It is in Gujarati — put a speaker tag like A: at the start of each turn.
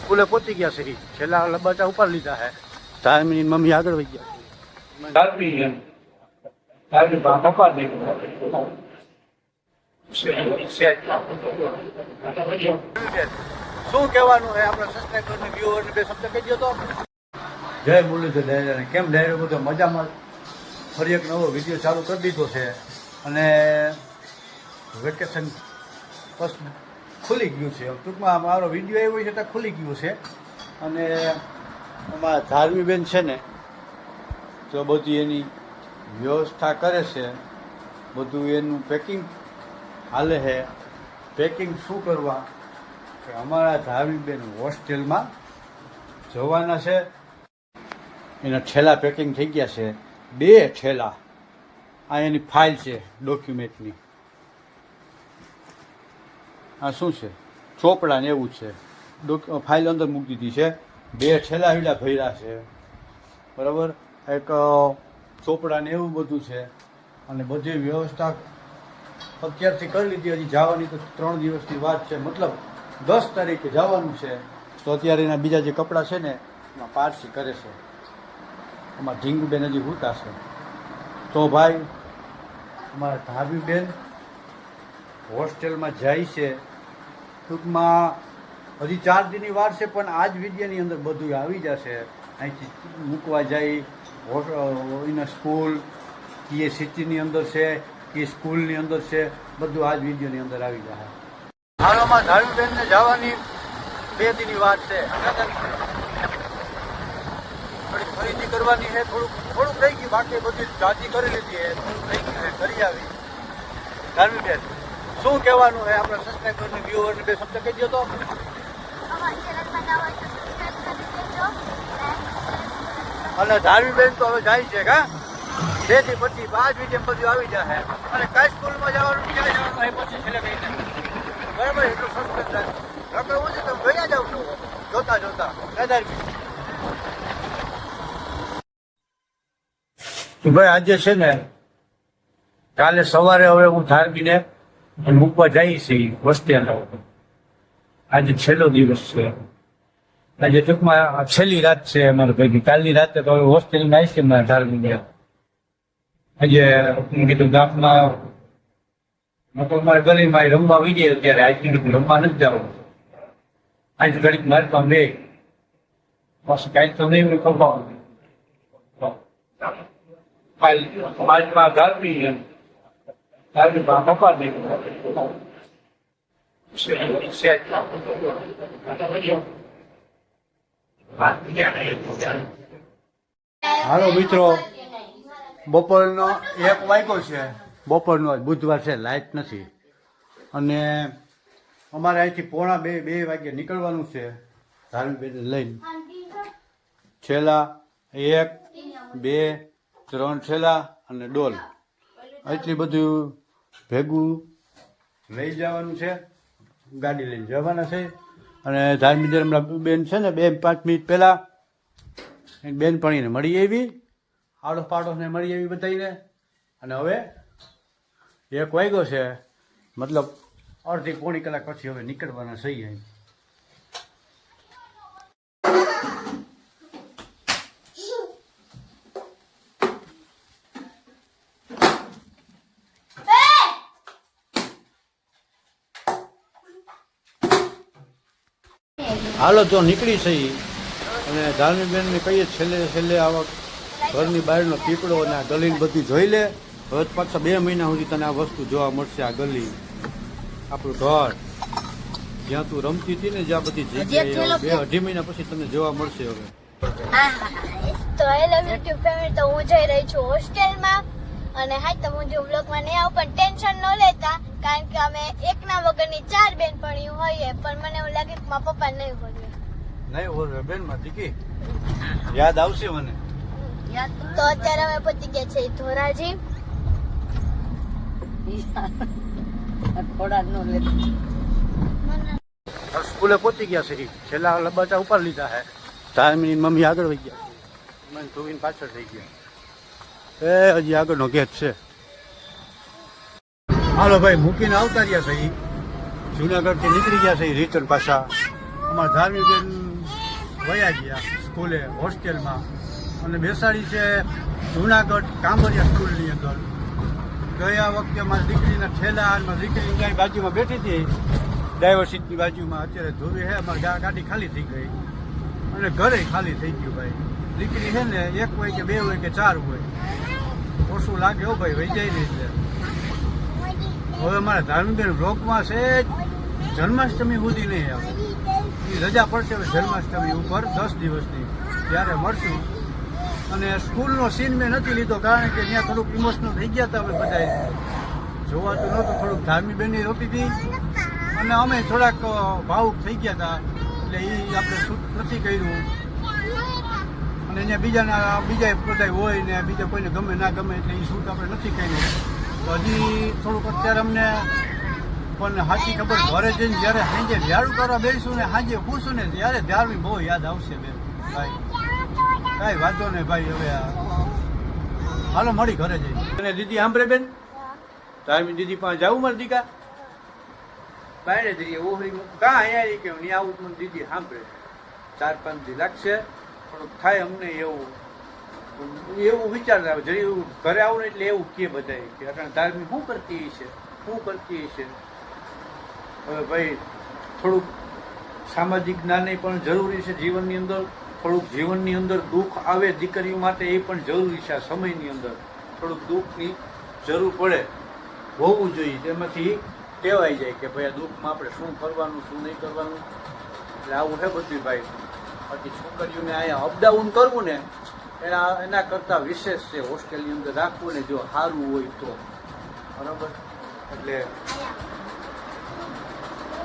A: સ્કૂલે પહોંચી ગયા છે. છેલ્લા લબાચા ઉપર લીધા છે. ધાર્મીની મમ્મી આગળ વહી ગયા. શું કહેવાનું છે આપણા સબસ્ક્રાઈબરને વ્યુઅરને બે શબ્દ કહી દો તો. જય મુરલીધર ડાયરાને કેમ ડાયરો બધો મજામાં. ફરી એક નવો વિડીયો ચાલુ કરી દીધો છે અને વેકેશન બસ ખુલી ગયું છે. ટૂંકમાં મારો વિડીયો એવો છે ત્યાં ખુલી ગયું છે અને અમારા ધાર્મીબેન છે ને તો બધી એની વ્યવસ્થા કરે છે, બધું એનું પેકિંગ હાલે છે. પેકિંગ શું કરવા કે અમારા ધાર્મીબેન હોસ્ટેલમાં જવાના છે. એના ઠેલા પેકિંગ થઈ ગયા છે, 2 ઠેલા. આ એની ફાઇલ છે ડોક્યુમેન્ટની. આ શું છે ચોપડા ને એવું છે. ફાઇલ અંદર મૂકી દીધી છે. 2 ઠેલા હીડા ભર્યા છે બરાબર. એક ચોપડા ને એવું બધું છે અને બધી વ્યવસ્થા અત્યારથી કરી લીધી. હજી જવાની તો 3 દિવસની વાત છે, મતલબ 10 તારીખે જવાનું છે. તો અત્યારે એના બીજા જે કપડાં છે ને એમાં પારસી કરે છે. અમારા ઢીંગુબેન હજી ભૂતા છે. તો ભાઈ અમારા ધાબીબેન હોસ્ટેલમાં જાય છે. ટૂંકમાં હજી 4 દિનની વાર છે પણ આ જ વિડીયોની અંદર બધું આવી જશે. અહીંથી મૂકવા જાય એના સ્કૂલ એ સિટીની અંદર છે એ સ્કૂલની અંદર છે, બધું આ જ વિડીયોની અંદર આવી જશે. હાલમાં ધાબીબેનને જવાની 2 દિનની વાત છે. થોડી ખરીદી કરવાની છે, થોડુંક રહી ગયું, બાકી બધી જાતી કરી લીધી છે. થોડુંક રહી ગયું છે, કરી આવી. ધાર્મીબેન શું કહેવાનું છે આપણા સબસ્ક્રાઈબરને વ્યુઅરને બે શબ્દ કહી દો તો. અને ધાર્મીબેન તો હવે જાય છે કા 2 થી પછી 5 વિડીયો બધું આવી જશે. અને કઈ સ્કૂલમાં જવાનું ક્યાં જવાનું એ પછી છેલ્લે કહી દે બરાબર. એટલું સસ્પેન્સ રાખે હું છે તમે ગયા જાવ છો જોતા જોતા. ભાઈ આજે છે ને કાલે સવારે હવે હું ધાર્મીને મૂકવા જઈ છે હોસ્ટેલ. આજે છેલ્લો દિવસ છે. આજે ટૂંકમાં છેલ્લી રાત છે અમારે ભેગી. કાલની રાતે તો હવે હોસ્ટેલમાં આવી છે મારા ધાર્મીને. આજે હું કીધું ગામમાં મારા ગલીમાં રમવા આવી ગયા. અત્યારે આજ કીધું રમવા નથી જવું. આજે ઘડીક મારે તો બે પાછું કાંઈ તો નહીં ખબર. પાંચમાં ધાર્મી પપ્પા હાલો મિત્રો, બપોરનો 1 વાગ્યો છે. બપોરનો બુધવાર છે, લાઇટ નથી અને અમારે અહીંથી 1:45 વાગે નીકળવાનું છે ધાર્મીબેન લઈને. છેલ્લા 1, 2, 3 ઠેલા અને ડોલ એટલી બધું ભેગું લઈ જવાનું છે. ગાડી લઈને જવાના છે. અને ધાર્મીબેન હમણાં બેન છે ને 2-5 મિનિટ પહેલાં બેનપણીને મળી આવી, આડોશ પાડોશને મળી આવી બધાને. અને હવે 1 વાગ્યો છે, મતલબ અડધી પોણી કલાક પછી હવે નીકળવાના થઈ જાય. હાલો તો નીકળી છે. અને ધાર્મીબેનને કહીએ છેલ્લે આવા ઘરની બહારનો પીપળો અને આ ગલીને બધું જોઈ લે. હવે પાછા 2 મહિના સુધી તને આ વસ્તુ જોવા મળશે. આ ગલી આપણું ઘર જ્યાં તું રમતી હતી ને, જ્યાં બધી જગ્યાએ 2-2.5 મહિના પછી તને જોવા મળશે. હવે
B: તો હેલો યુટ્યુબ ફેમિલી, તો હું જઈ રહી છું હોસ્ટેલમાં. અને હા, તમે જો બ્લોગમાં નહીં આવું પણ ટેન્શન ન લેતા, કારણ કે અમે એકના વગરની 4 બેનપણીઓ હોઈએ. પણ મને એવું લાગે કે મારા પપ્પા નહીં હોય.
A: નહીં હોય બેન માં દીકી યાદ આવશે મને.
B: તો અત્યારે અમે પહોંચી ગયા છે ધોરાજી.
A: સ્કૂલે પહોંચી ગયા છે. છેલ્લા લબાચા ઉપર લીધા છે. ધાર્મીની મમ્મી આગળ વહી ગયા, મને ધોઈને પાછળ થઈ ગયા. હજી આગળનો ગેટ છે. હાલો ભાઈ, મૂકીને આવતા રહ્યા છે. જુનાગઢથી નીકળી ગયા છે રિટર્ન પાછા. અમારા ધાર્મીબેન વયા ગયા સ્કૂલે હોસ્ટેલમાં અને બેસાડી છે જુનાગઢ કાંબરિયા સ્કૂલની અંદર. ગયા વખતે મારી દીકરીના ઠેલા અને મારી દીકરી ક્યાંય બાજુમાં બેઠી હતી ડ્રાઈવર સીટની બાજુમાં. અત્યારે ધોવી હે અમારી ગાડી ખાલી થઈ ગઈ અને ઘરે ખાલી થઈ ગયું ભાઈ. દીકરી છે ને 1 હોય કે 2 હોય કે 4 હોય, ઓછું લાગે હો ભાઈ, વહી જાય નહીં છે. હવે અમારા ધાર્મિકબેન બ્લોકમાં છે જન્માષ્ટમી સુધી નહીં આવે, એ રજા પડશે હવે જન્માષ્ટમી ઉપર 10 દિવસની, ત્યારે મળશું. અને સ્કૂલનો સીન મેં નથી લીધો કારણ કે ત્યાં થોડુંક ઇમોશનલ થઈ ગયા હતા અમે બધા, જોવાતું નહોતું. થોડુંક ધાર્મિક બેનની રોતી હતી અને અમે થોડાક ભાવુક થઈ ગયા હતા, એટલે એ આપણે શૂટ નથી કર્યું. અને અહીંયા બીજા બધા હોય ને બીજા કોઈને ગમે ના ગમે એટલે એ શૂટ આપણે નથી કર્યું. તો હજી થોડુંક અત્યારે અમને પણ સાચી ખબર ઘરે જઈને જ્યારે સાંજે ઝાડુ કરવા બેસીશું ને સાંજે પૂછું ને ત્યારે ધાર્મિક બહુ યાદ આવશે બેન ભાઈ. કાંઈ વાંધો નહીં ભાઈ, હવે હાલો મળી ઘરે જઈ. અને દીદી સાંભળે બેન, ધાર્મિક દીદી પાસે જાવું મારે દીકા બાયણે દીદી ઓહરી કાં અહીંયા કે નહીં આવું મને દીદી સાંભળે. 4-5 દી લાગશે, થોડુંક થાય અમને એવું વિચારતા આવે. જરી ઘરે આવું ને એટલે એવું કે બધાય કે અટાણે ધાર્મિક શું કરતી છે. હવે ભાઈ થોડુંક સામાજિક જ્ઞાન પણ જરૂરી છે જીવનની અંદર. થોડુંક જીવનની અંદર દુઃખ આવે દીકરીઓ માટે એ પણ જરૂરી છે. આ સમયની અંદર થોડુંક દુઃખની જરૂર પડે, હોવું જોઈએ. તેમાંથી ટેવાઈ જાય કે ભાઈ આ દુઃખમાં આપણે શું કરવાનું શું નહીં કરવાનું. એટલે આવું છે બધું ભાઈ. બાકી છોકરીઓને અહીંયા અપડાઉન કરવું ને એના કરતાં વિશેષ છે હોસ્ટેલની અંદર રાખવું ને, જો સારું હોય તો બરાબર. એટલે